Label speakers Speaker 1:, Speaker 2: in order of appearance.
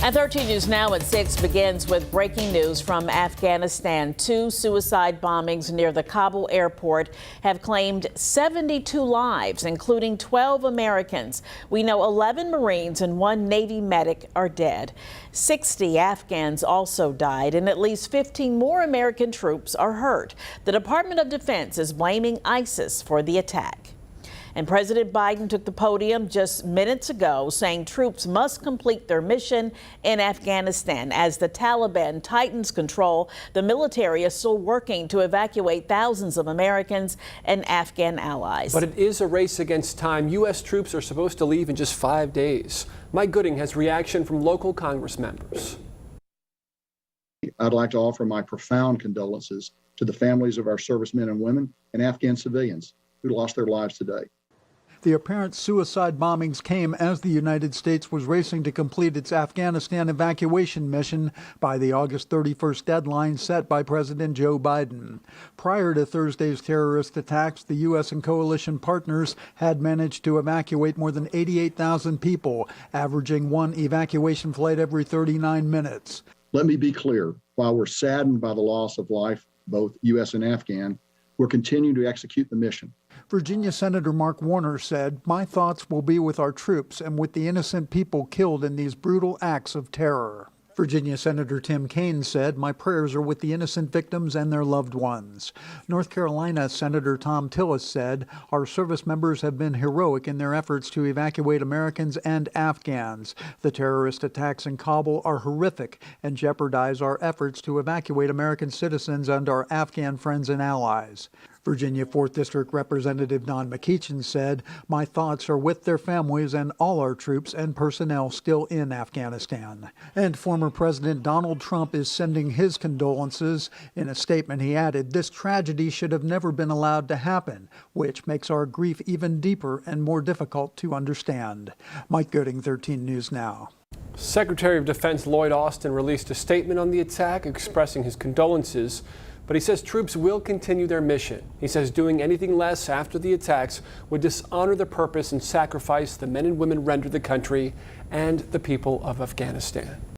Speaker 1: And 13 News Now at 6 begins with breaking news from Afghanistan. 2 suicide bombings near the Kabul airport have claimed 72 lives, including 12 Americans. We know 11 Marines and 1 Navy medic are dead. 60 Afghans also died, and at least 15 more American troops are hurt. The Department of Defense is blaming ISIS for the attack. And President Biden took the podium just minutes ago, saying troops must complete their mission in Afghanistan. As the Taliban tightens control, the military is still working to evacuate thousands of Americans and Afghan allies.
Speaker 2: But it is a race against time. U.S. troops are supposed to leave in just 5 days. Mike Gooding has reaction from local Congress members.
Speaker 3: I'd like to offer my profound condolences to the families of our servicemen and women and Afghan civilians who lost their lives today.
Speaker 4: The apparent suicide bombings came as the United States was racing to complete its Afghanistan evacuation mission by the August 31st deadline set by President Joe Biden. Prior to Thursday's terrorist attacks, the U.S. and coalition partners had managed to evacuate more than 88,000 people, averaging 1 evacuation flight every 39 minutes.
Speaker 3: Let me be clear. While we're saddened by the loss of life, both U.S. and Afghan, we're continuing to execute the mission.
Speaker 4: Virginia Senator Mark Warner said, "My thoughts will be with our troops and with the innocent people killed in these brutal acts of terror." Virginia Senator Tim Kaine said, "My prayers are with the innocent victims and their loved ones." North Carolina Senator Tom Tillis said, "Our service members have been heroic in their efforts to evacuate Americans and Afghans. The terrorist attacks in Kabul are horrific and jeopardize our efforts to evacuate American citizens and our Afghan friends and allies." Virginia 4th District Representative Don McEachin said, "My thoughts are with their families and all our troops and personnel still in Afghanistan." And former President Donald Trump is sending his condolences. In a statement, he added, "This tragedy should have never been allowed to happen, which makes our grief even deeper and more difficult to understand." Mike Gooding, 13 News Now.
Speaker 2: Secretary of Defense Lloyd Austin released a statement on the attack expressing his condolences, but he says troops will continue their mission. He says doing anything less after the attacks would dishonor the purpose and sacrifice the men and women render the country and the people of Afghanistan.